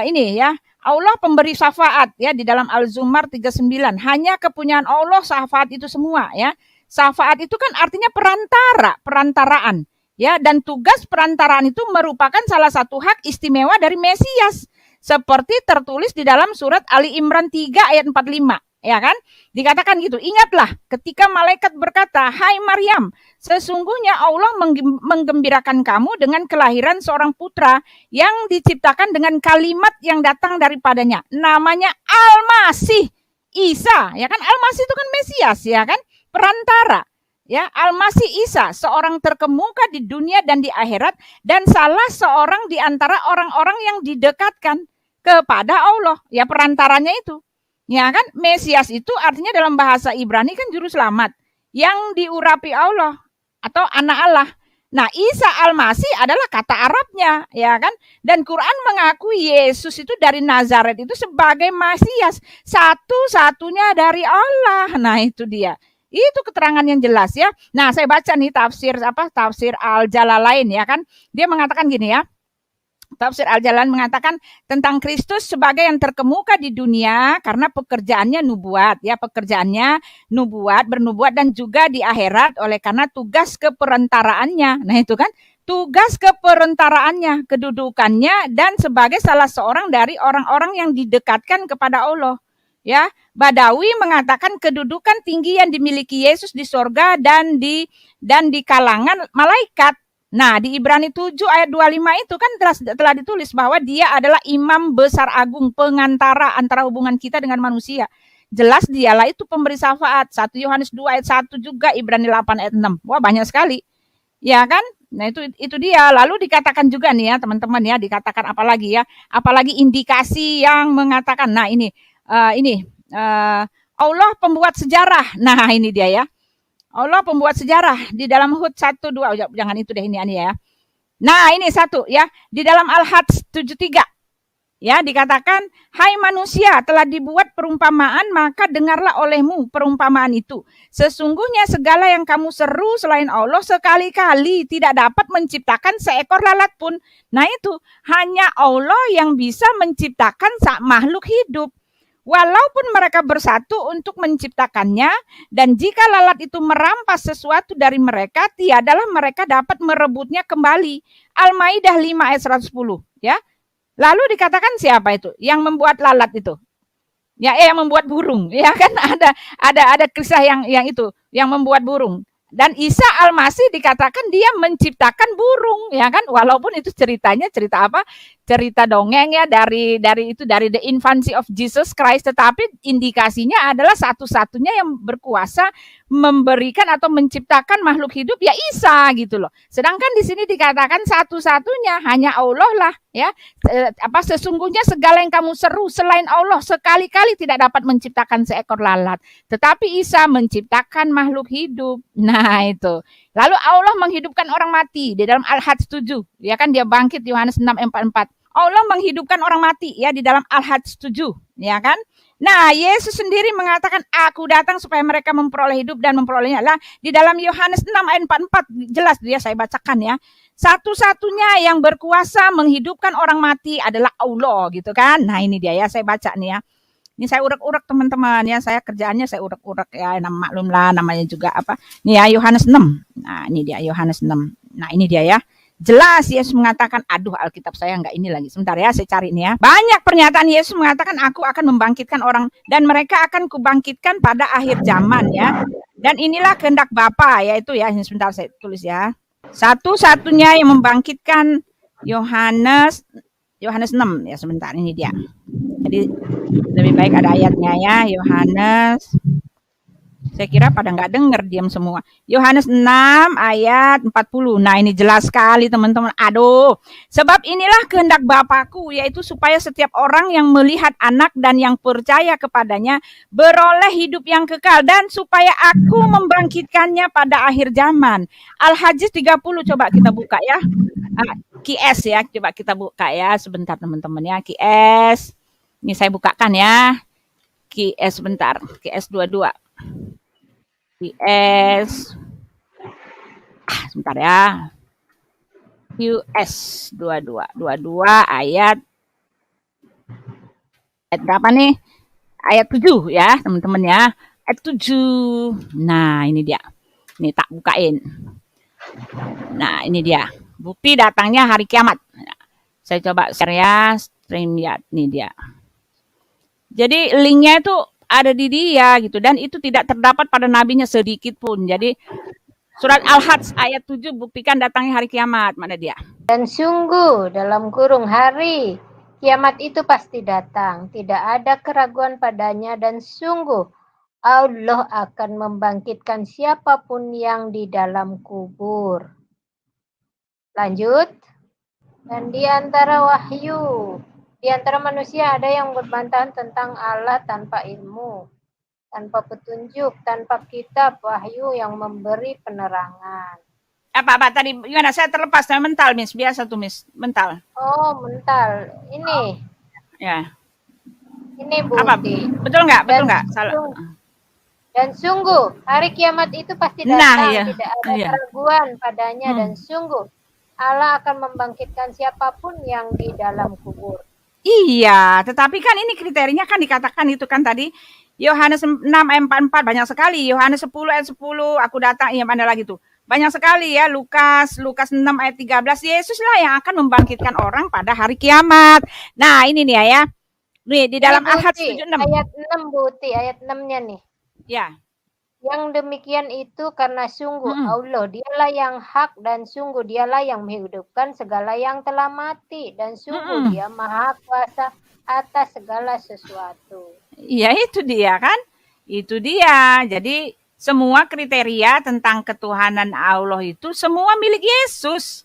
ini ya, Allah pemberi syafaat ya di dalam Al-Zumar 39. Hanya kepunyaan Allah syafaat itu semua ya. Syafaat itu kan artinya perantaraan. Ya, dan tugas perantaraan itu merupakan salah satu hak istimewa dari Mesias. Seperti tertulis di dalam surat Ali Imran 3 ayat 45. Ya kan? Dikatakan gitu. Ingatlah ketika malaikat berkata, "Hai Maryam, sesungguhnya Allah menggembirakan kamu dengan kelahiran seorang putra yang diciptakan dengan kalimat yang datang daripadanya. Namanya Al-Masih Isa." Ya kan? Al-Masih itu kan Mesias, ya kan? Perantara. Ya, Al-Masih Isa, seorang terkemuka di dunia dan di akhirat, dan salah seorang di antara orang-orang yang didekatkan kepada Allah. Ya, perantaranya itu. Ya kan, Mesias itu artinya dalam bahasa Ibrani kan juru selamat yang diurapi Allah atau anak Allah. Nah, Isa Al-Masih adalah kata Arabnya, ya kan? Dan Quran mengakui Yesus itu dari Nazaret itu sebagai Mesias, satu-satunya dari Allah. Nah, itu dia. Itu keterangan yang jelas ya. Nah, saya baca nih tafsir Al-Jalalain ya kan. Dia mengatakan gini ya. Tafsir Al-Jalalain mengatakan tentang Kristus sebagai yang terkemuka di dunia karena pekerjaannya nubuat ya, pekerjaannya bernubuat dan juga di akhirat oleh karena tugas keperantaraannya. Nah, itu kan tugas keperantaraannya, kedudukannya dan sebagai salah seorang dari orang-orang yang didekatkan kepada Allah. Ya, Badawi mengatakan kedudukan tinggi yang dimiliki Yesus di sorga dan di kalangan malaikat. Nah, di Ibrani 7 ayat 25 itu kan telah ditulis bahwa dia adalah imam besar agung, pengantara antara hubungan kita dengan manusia. Jelas dialah itu pemberi syafaat. 1 Yohanes 2 ayat 1 juga, Ibrani 8 ayat 6. Wah, banyak sekali. Ya kan? Nah, itu dia. Lalu dikatakan juga nih ya, teman-teman ya, dikatakan apalagi ya? Apalagi indikasi yang mengatakan, nah ini Allah pembuat sejarah. Nah, ini dia ya. Allah pembuat sejarah di dalam Hud 1:2. Jangan itu deh ini ya. Nah, ini satu ya. Di dalam Al-Hajj 7:3. Ya, dikatakan, "Hai manusia, telah dibuat perumpamaan, maka dengarlah olehmu perumpamaan itu. Sesungguhnya segala yang kamu seru selain Allah sekali-kali tidak dapat menciptakan seekor lalat pun." Nah, itu hanya Allah yang bisa menciptakan makhluk hidup. Walaupun mereka bersatu untuk menciptakannya, dan jika lalat itu merampas sesuatu dari mereka, tiadalah mereka dapat merebutnya kembali. Al-Maidah 5 ayat 110. Ya. Lalu dikatakan siapa itu? Yang membuat lalat itu? Ya, yang membuat burung. Ya kan ada kisah yang itu, yang membuat burung. Dan Isa Al-Masih dikatakan dia menciptakan burung, ya kan? Walaupun itu ceritanya cerita apa? Cerita dongeng ya dari the infancy of Jesus Christ, tetapi indikasinya adalah satu-satunya yang berkuasa memberikan atau menciptakan makhluk hidup ya Isa gitu loh. Sedangkan di sini dikatakan satu-satunya hanya Allah lah ya. Sesungguhnya segala yang kamu seru selain Allah sekali-kali tidak dapat menciptakan seekor lalat, tetapi Isa menciptakan makhluk hidup. Nah, itu. Lalu Allah menghidupkan orang mati di dalam Al-Hajj 7. Ya kan dia bangkit Yohanes 6:44. Allah menghidupkan orang mati ya di dalam Al-Hajj 7, ya kan? Nah, Yesus sendiri mengatakan, "Aku datang supaya mereka memperoleh hidup dan memperolehnya." Lah, di dalam Yohanes 6 ayat 44 jelas dia saya bacakan ya. Satu-satunya yang berkuasa menghidupkan orang mati adalah Allah gitu kan. Nah ini dia ya, saya baca nih ya. Ini saya urak-urak teman-teman ya, saya kerjaannya saya urak-urak ya, maklum lah namanya juga apa. Nih ya Yohanes 6. Nah ini dia Yohanes 6. Nah ini dia ya. Jelas Yesus mengatakan, aduh Alkitab saya nggak ini lagi. Sebentar ya, saya cari nih ya. Banyak pernyataan Yesus mengatakan, aku akan membangkitkan orang dan mereka akan kubangkitkan pada akhir zaman ya. Dan inilah kehendak Bapa, yaitu ya, ini sebentar saya tulis ya. Satu-satunya yang membangkitkan Yohanes 6 ya, sebentar ini dia. Jadi lebih baik ada ayatnya ya, Yohanes. Saya kira pada nggak dengar, diam semua. Yohanes 6 ayat 40. Nah ini jelas sekali teman-teman. Aduh, sebab inilah kehendak Bapakku, yaitu supaya setiap orang yang melihat anak dan yang percaya kepadanya beroleh hidup yang kekal, dan supaya aku membangkitkannya pada akhir zaman. Al-Hadis 30 coba kita buka ya. QS ya, coba kita buka ya sebentar teman-teman ya. QS. Ini saya bukakan ya. QS sebentar. QS 22. QS sebentar ya. QS 22 ayat berapa nih? Ayat 7 ya, teman-teman ya. Ayat 7. Nah, ini dia. Nih tak bukain. Nah, ini dia. Bukti datangnya hari kiamat. Nah, saya coba share ya, stream ya. Ini dia. Jadi linknya itu ada di dia gitu, dan itu tidak terdapat pada nabinya sedikit pun. Jadi surat Al-Hajj ayat 7, buktikan datangnya hari kiamat. Mana dia? Dan sungguh dalam kurung hari kiamat itu pasti datang, tidak ada keraguan padanya, dan sungguh Allah akan membangkitkan siapapun yang di dalam kubur. Lanjut. Dan di antara wahyu, di antara manusia ada yang berbantahan tentang Allah tanpa ilmu, tanpa petunjuk, tanpa kitab wahyu yang memberi penerangan. Apa tadi gimana? Saya terlepas dari mental, Miss. Biasa tuh, Miss. Mental. Oh, mental. Ini. Ya. Ini Apa? bukti. Betul nggak? Betul nggak? Salah. Dan sungguh hari kiamat itu pasti datang, iya. tidak ada keraguan padanya, dan sungguh Allah akan membangkitkan siapapun yang di dalam kubur. Iya, tetapi kan ini kriterianya kan dikatakan itu kan tadi Yohanes 6 ayat 44 banyak sekali. Yohanes 10 ayat 10 aku datang, iya mana lagi tuh. Banyak sekali ya, Lukas 6 ayat 13, Yesus lah yang akan membangkitkan orang pada hari kiamat. Nah, ini nih ya. Nih di dalam Al-Hajj 76. Ayat 6 Bukti, ayat 6-nya nih. Ya. Yang demikian itu karena sungguh Allah, dialah yang hak, dan sungguh dialah yang menghidupkan segala yang telah mati, dan sungguh dia maha kuasa atas segala sesuatu. Iya itu dia kan. Itu dia. Jadi semua kriteria tentang ketuhanan Allah itu semua milik Yesus.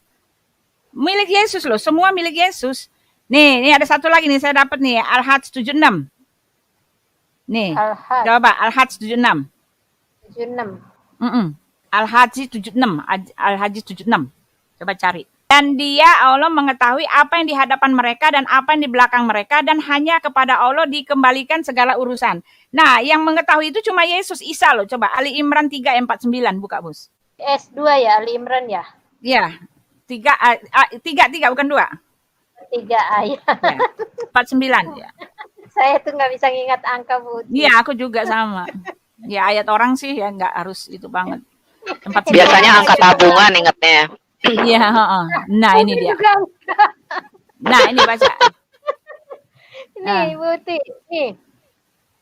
Milik Yesus loh, semua milik Yesus. Nih ada satu lagi nih saya dapat nih, Al-Hajj 76. Nih, coba Al-Hajj 76. 76. Al-Hajj 76. Al-Hajj 76. Coba cari. Dan dia Allah mengetahui apa yang di hadapan mereka dan apa yang di belakang mereka, dan hanya kepada Allah dikembalikan segala urusan. Nah, yang mengetahui itu cuma Yesus, Isa loh. Coba Ali Imran 3 ayat 49 buka, Bos. S2 ya, Ali Imran ya? Iya. 3 bukan 2. 3 ayat. Ya, 49 ya. Saya tuh nggak bisa ngingat angka, Bu. Iya, aku juga sama. Ya ayat orang sih ya nggak harus itu banget. Biasanya angka tabungan ingatnya. Iya, nah ini dia. Nah ini baca. Nih, Buti, nih.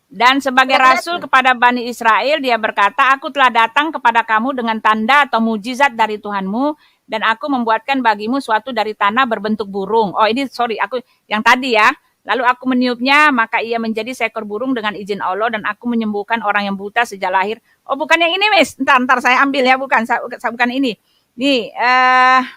Dan sebagai rasul kepada Bani Israel, dia berkata, aku telah datang kepada kamu dengan tanda atau mujizat dari Tuhanmu, dan aku membuatkan bagimu suatu dari tanah berbentuk burung. Oh ini sorry, aku yang tadi ya. Lalu aku meniupnya, maka ia menjadi seekor burung dengan izin Allah, dan aku menyembuhkan orang yang buta sejak lahir. Oh bukan yang ini, Miss. Ntar saya ambil ya, bukan ini. Nih,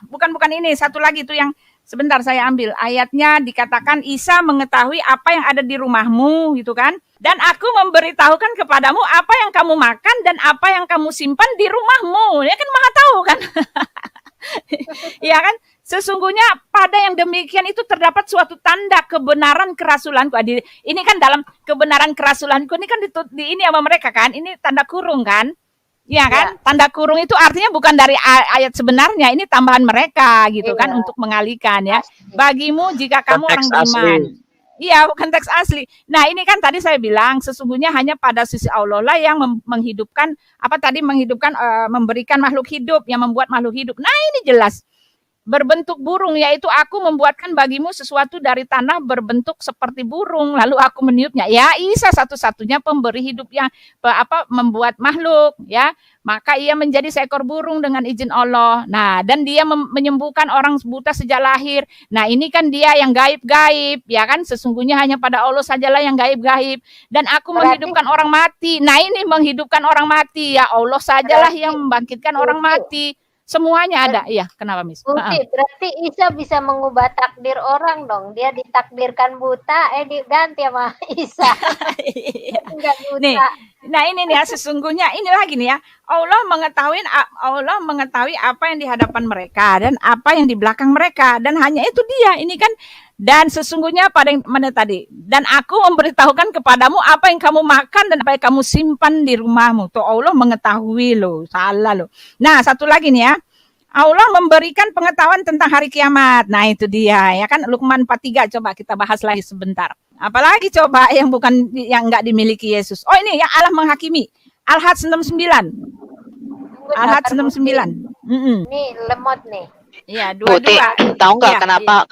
bukan ini. Satu lagi tuh yang sebentar saya ambil. Ayatnya dikatakan Isa mengetahui apa yang ada di rumahmu, gitu kan? Dan aku memberitahukan kepadamu apa yang kamu makan dan apa yang kamu simpan di rumahmu. Ya kan Maha tahu kan? Ya kan? Sesungguhnya pada yang demikian itu terdapat suatu tanda kebenaran kerasulanku. Ini kan dalam kebenaran kerasulanku ini kan di ini sama mereka kan. Ini tanda kurung kan. Iya kan? Tanda kurung itu artinya bukan dari ayat sebenarnya, ini tambahan mereka gitu kan Iya. untuk mengalihkan ya. Pasti. Bagimu jika kamu orang Teks beriman. asli. Iya, bukan teks asli. Nah, ini kan tadi saya bilang sesungguhnya hanya pada sisi Allah lah yang menghidupkan apa tadi menghidupkan memberikan makhluk hidup, yang membuat makhluk hidup. Nah, ini jelas berbentuk burung, yaitu aku membuatkan bagimu sesuatu dari tanah berbentuk seperti burung, lalu aku meniupnya. Ya, Isa satu-satunya pemberi hidup yang membuat makhluk, ya. Maka ia menjadi seekor burung dengan izin Allah. Nah, dan dia menyembuhkan orang buta sejak lahir. Nah, ini kan dia yang gaib-gaib, ya kan? Sesungguhnya hanya pada Allah sajalah yang gaib-gaib. Dan aku menghidupkan orang mati. Nah, ini menghidupkan orang mati. Ya Allah sajalah yang membangkitkan orang mati. Semuanya ada. Iya, kenapa, Miss? Berarti Isa bisa mengubah takdir orang dong. Dia ditakdirkan buta, diganti sama Isa. Enggak buta. Nih, nah ini nih ya, sesungguhnya ini lagi nih ya. Allah mengetahui apa yang di hadapan mereka dan apa yang di belakang mereka, dan hanya itu dia. Ini kan, dan sesungguhnya pada mana tadi, dan aku memberitahukan kepadamu apa yang kamu makan dan apa yang kamu simpan di rumahmu. Tuh Allah mengetahui loh, salah loh. Nah, satu lagi nih ya. Allah memberikan pengetahuan tentang hari kiamat. Nah, itu dia ya kan, Luqman 43, coba kita bahas lagi sebentar. Apalagi coba yang bukan, yang enggak dimiliki Yesus. Oh, ini yang Allah menghakimi. Al-Had 69. Al-Had 69. Nih lemot nih. Iya, Buti, dua-dua. tahu nggak Iya,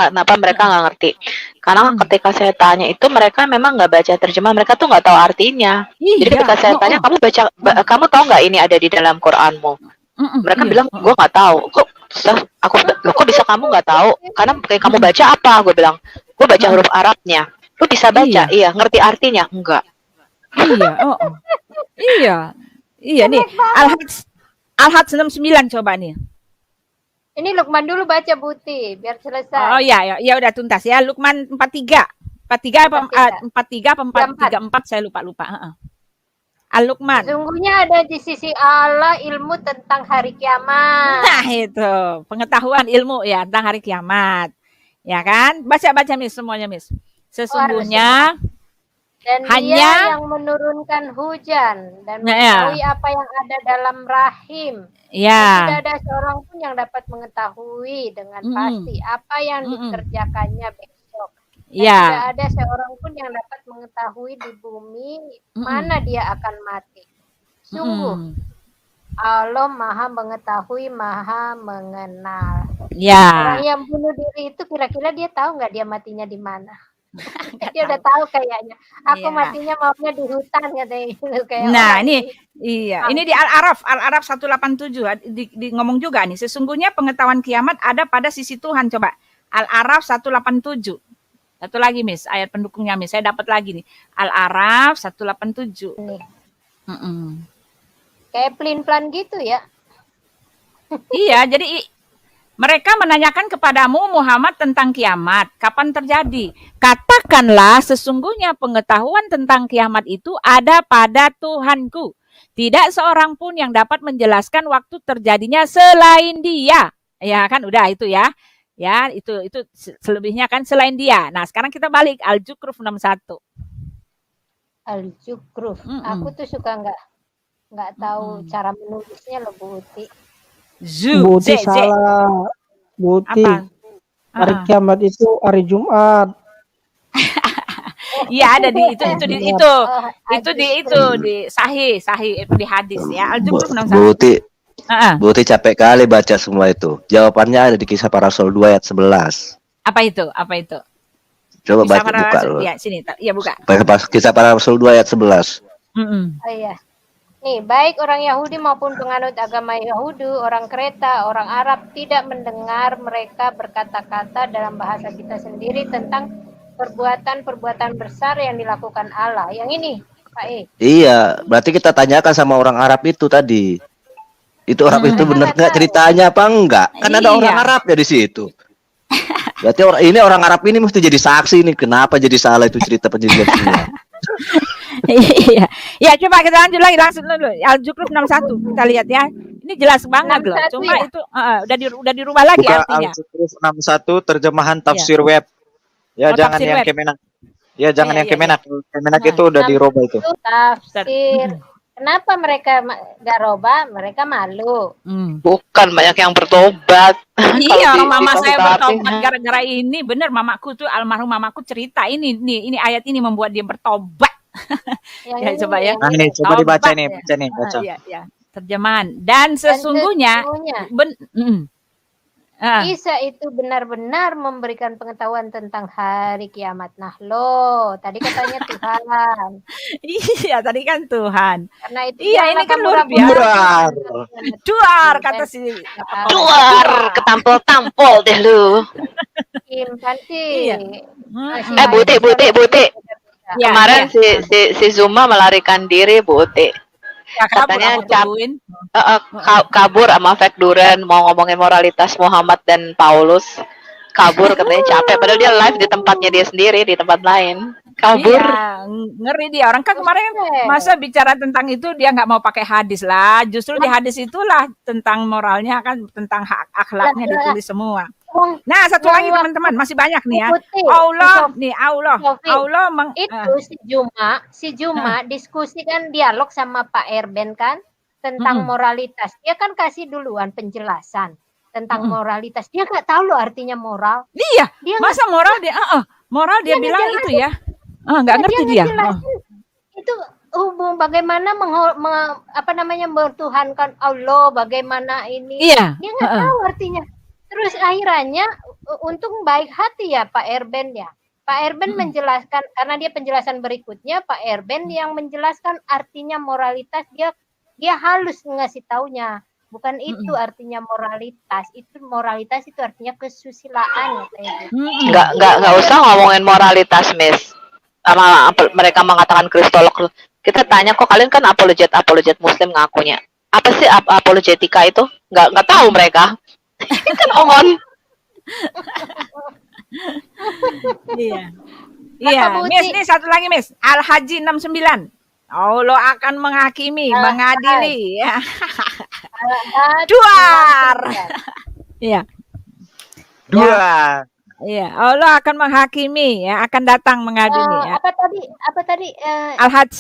kenapa mereka nggak ngerti? Karena ketika saya tanya itu mereka memang nggak baca terjemah, mereka tuh nggak tahu artinya. Jadi ketika saya tanya, kamu baca, kamu tahu nggak ini ada di dalam Quranmu? Mereka bilang, gue nggak tahu. Kok bisa kamu nggak tahu? Karena kayak kamu baca apa? Gue bilang, gue baca huruf Arabnya. Lu bisa baca? Iya. Ngerti artinya? Enggak. Iya. Iya nih. Al-Had 69 coba nih. Ini Lukman dulu baca Buti, biar selesai. Oh iya, ya udah tuntas ya. Luqman 43. 43 apa 434 saya lupa. Al-Luqman. Sesungguhnya ada di sisi Allah ilmu tentang hari kiamat. Nah, itu pengetahuan ilmu ya tentang hari kiamat. Ya kan? Baca Miss semuanya, Miss. Sesungguhnya dan hanya dia yang menurunkan hujan dan mengetahui apa yang ada dalam rahim. Ya. Tidak ada seorang pun yang dapat mengetahui dengan pasti apa yang dikerjakannya besok. Ya. Tidak ada seorang pun yang dapat mengetahui di bumi mana dia akan mati. Sungguh Allah Maha mengetahui, Maha mengenal. Ya. Orang yang bunuh diri itu kira-kira dia tahu nggak dia matinya di mana? Dia udah tahu kayaknya. Aku matinya maunya di hutan katanya gitu kayak. Nah, ini ini di Al-Araf 187 di ngomong juga nih. Sesungguhnya pengetahuan kiamat ada pada sisi Tuhan. Coba Al-Araf 187. Satu lagi, Miss, ayat pendukungnya, Miss. Saya dapat lagi nih. Al-Araf 187. Kayak pelin-pelan gitu ya. Iya, jadi mereka menanyakan kepadamu Muhammad tentang kiamat, kapan terjadi? Katakanlah sesungguhnya pengetahuan tentang kiamat itu ada pada Tuhanku. Tidak seorang pun yang dapat menjelaskan waktu terjadinya selain Dia. Ya kan, udah itu ya. Ya, itu selebihnya kan selain Dia. Nah, sekarang kita balik Al-Zukhruf 61. Al-Zukhruf. Aku tuh suka nggak tahu cara menulisnya loh, Bu Uti. Buti salah. Buti. Hari kiamat itu hari Jumat. Iya, ada di di sahih itu di hadis ya. Al-Zukhruf 61. Buti capek kali baca semua itu. Jawabannya ada di Kisah Para Rasul 2 ayat 11. Apa itu? Coba buka dulu. Ya, sini. Iya, buka. Kisah Para Rasul 2 ayat 11. Oh iya. Nih, baik orang Yahudi maupun penganut agama Yahudi, orang Kreta, orang Arab tidak mendengar mereka berkata-kata dalam bahasa kita sendiri tentang perbuatan-perbuatan besar yang dilakukan Allah. Yang ini, Pak E. Iya, berarti kita tanyakan sama orang Arab itu tadi. Itu Arab itu benar nggak ceritanya apa enggak? Kan ada orang Arabnya di situ. Berarti orang Arab ini mesti jadi saksi nih. Kenapa jadi salah itu cerita penjelasan semua? Iya. Ya, coba kita lanjut lagi langsung dulu. Al-Zukhruf 61. Kita lihat ya. Ini jelas banget loh. Cuma itu udah dirubah lagi buka artinya. Al-Zukhruf 61 terjemahan tafsir web. Ya, jangan yang Kemenak. Ya, jangan yang Kemenak. Kemenak itu udah dirubah itu. Tafsir Kenapa mereka nggak roba? Mereka malu. Bukan, banyak yang bertobat. Iya, Kalau orang mama dikasih saya tahu bertobat gara-gara ini. Bener, mamaku tuh, almarhum mamaku cerita ini ayat ini membuat dia bertobat. Yang Ya, ini, coba ya. yang Nah, ini. ini coba dibaca Tobat nih, ya. baca nih, baca. Iya, iya. Terjemahan. Dan sesungguhnya, Isa itu benar-benar memberikan pengetahuan tentang hari kiamat. Nah, loh, tadi katanya Tuhan. iya, tadi kan Tuhan. Karena itu Iya, ini kan luar biasa. Duar, kata si Duar, ketampol-tampol deh lu. Simpan sih. Iya. Buti. Ya, Kemarin iya. si Zuma melarikan diri, Buti. Ya, Katanya tungguin. kabur sama Fek Duren, mau ngomongin moralitas Muhammad dan Paulus. Kabur katanya capek, padahal dia live di tempatnya dia sendiri, di tempat lain. Kabur. Iya, ngeri dia. Orang kan kemarin masa bicara tentang itu dia nggak mau pakai hadis lah. Justru di hadis itulah tentang moralnya kan, tentang hak akhlaknya ditulis semua. Nah, satu lagi teman-teman, masih banyak nih ya. Allah itu si Juma diskusi kan, dialog sama Pak Erben kan tentang moralitas. Dia kan kasih duluan penjelasan tentang moralitas. Dia nggak tahu loh artinya moral. Iya. Dia masa moral dia moral dia bilang itu ya. Nggak ngerti dia. Itu bagaimana bertuhankan Allah, bagaimana ini. Iya. Dia nggak tahu artinya. Terus akhirnya untung baik hati ya Pak Erben ya. Pak Erben menjelaskan, karena dia penjelasan berikutnya Pak Erben yang menjelaskan artinya moralitas, dia halus ngasih taunya. Bukan itu artinya moralitas. Moralitas itu artinya kesusilaan kayak gitu. Enggak usah ngomongin moralitas, Miss. Mereka mengatakan kristolog. Kita tanya, kok kalian kan apologet muslim ngakunya. Apa sih apologetika itu? Enggak tahu mereka. Kan ongon. Iya, Miss, nih satu lagi Miss. Al-Haji 69. Allah akan menghakimi, mengadili ya. Duar. Iya. Dua. Iya, Allah akan menghakimi ya, akan datang mengadili ya. Apa tadi?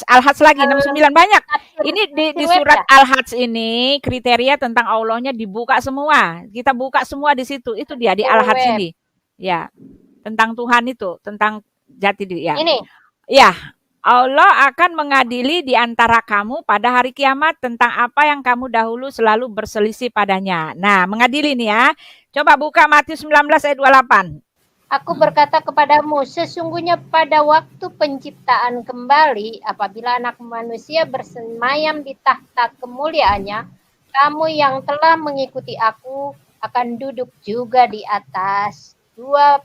Al-Hajj lagi 69 banyak. Ini di surat Al-Hajj ini kriteria tentang Allahnya dibuka semua. Kita buka semua di situ. Itu dia di Al-Hajj ini. Ya. Tentang Tuhan itu, tentang jati diri ya. Ini. Ya. Allah akan mengadili di antara kamu pada hari kiamat tentang apa yang kamu dahulu selalu berselisih padanya. Nah, mengadili nih ya. Coba buka Matius 19 ayat 28. Aku berkata kepadamu, sesungguhnya pada waktu penciptaan kembali, apabila anak manusia bersemayam di tahta kemuliaannya, kamu yang telah mengikuti aku akan duduk juga di atas 12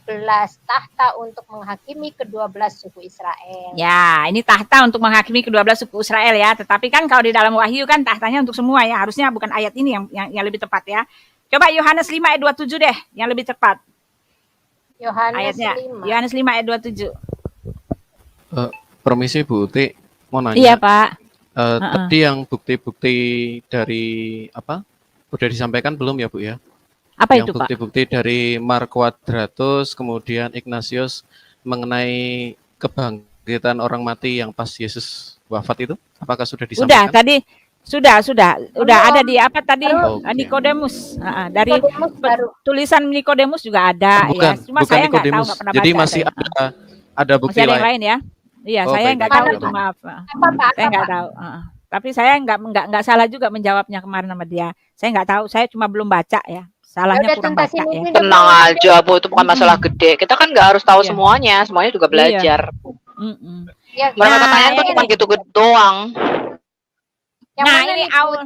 tahta untuk menghakimi ke-12 suku Israel. Ya, ini tahta untuk menghakimi ke-12 suku Israel ya. Tetapi kan kalau di dalam Wahyu kan tahtanya untuk semua ya. Harusnya bukan ayat ini yang lebih tepat ya. Coba Yohanes 5 ayat 27 deh, yang lebih tepat. Yohanes 5 ayat 27. Permisi Bu Uti, mau nanya. Iya Pak. Tadi yang bukti-bukti dari apa? Udah disampaikan belum ya Bu ya? Apa yang itu Pak? Bukti-bukti dari Mark Quadratus, kemudian Ignatius mengenai kebangkitan orang mati yang pas Yesus wafat itu, apakah sudah disampaikan? Udah tadi. Sudah ada di apa tadi? Nikodemus. Dari tulisan Nikodemus juga ada ya. Cuma saya nggak tahu, nggak pernah baca. Jadi masih ada bukti masih ada yang lain ya. Iya, saya nggak tahu itu, maaf. Saya nggak tahu. Tapi saya nggak salah juga menjawabnya kemarin sama dia. Saya nggak tahu, saya cuma belum baca ya. Salahnya kurang baca ya. Tenang aja Bu, itu bukan masalah gede. Kita kan nggak harus tahu semuanya juga belajar. Mereka pertanyaan kan cuma gitu-gitu doang. Ini awal.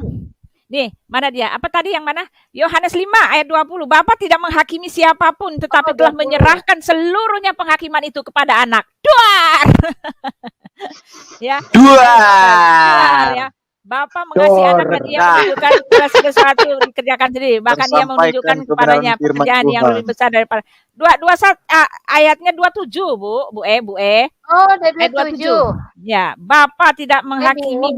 Nih, mana dia? Apa tadi yang mana? Yohanes 5 ayat 20. Bapa tidak menghakimi siapapun, tetapi telah menyerahkan seluruhnya penghakiman itu kepada anak. Duar. Ya. Duar. Ya. Bapa mengasihi anak dan ia menunjukkan segala sesuatu dikerjakan sendiri. Bahkan ia menunjukkan kepadanya pekerjaan yang lebih besar daripada ayatnya 27 Bu E. Oh, ayat 27. Ya, Bapa tidak menghakimi,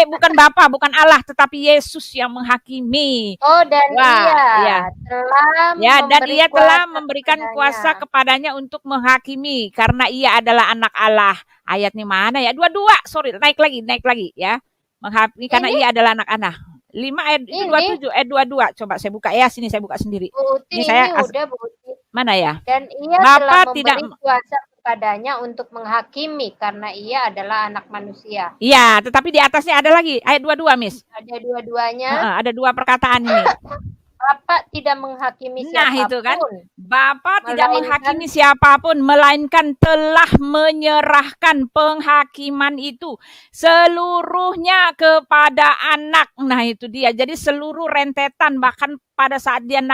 bukan Bapa, bukan Allah, tetapi Yesus yang menghakimi. Oh, dan ia telah memberikan kuasa kepadanya untuk menghakimi karena ia adalah anak Allah. Ayatnya mana ya? 22. Sorry, naik lagi ya. karena Ini ia adalah anak-anak. 5 ayat itu ini 27 ayat 22. Coba saya buka ya, sini saya buka sendiri. Bu Uti, Ini saya ini udah Bu Uti. mana ya? Dan ia telah Bapa tidak memberi kuasa kepadanya untuk menghakimi karena ia adalah anak manusia. Iya, tetapi di atasnya ada lagi ayat 22, Miss. Ada dua-duanya. Ada 2 perkataan ini. Bapak tidak menghakimi Nah, siapapun. itu kan. Bapa tidak Melainkan- menghakimi siapapun, melainkan telah menyerahkan penghakiman itu seluruhnya kepada anak. Nah, itu dia. Jadi seluruh rentetan, bahkan pada saat dia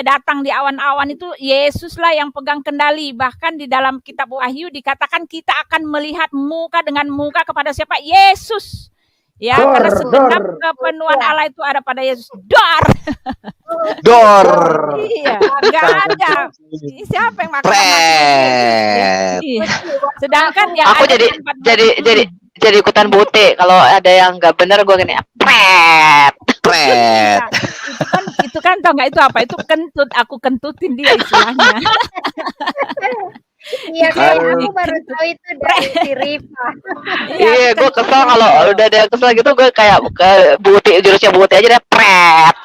datang di awan-awan itu, Yesuslah yang pegang kendali. Bahkan di dalam kitab Wahyu dikatakan kita akan melihat muka dengan muka kepada siapa? Yesus. Ya, karena segenap kepenuhan Allah itu ada pada Yesus. Dor. Iya, enggak ada. Siapa yang makan Pret. Iya. Sedangkan yang Aku ada jadi di tempat jadi ikutan bute kalau ada yang nggak benar gue gini, pret. Pret. itu kan tau nggak itu apa? Itu kentut, aku kentutin dia istilahnya. Iya, kayak aku baru tahu itu dari si Rifa. Iya, gue kesel kalau udah ada yang kesel gitu gue kayak bute jurusnya bute aja deh, pret.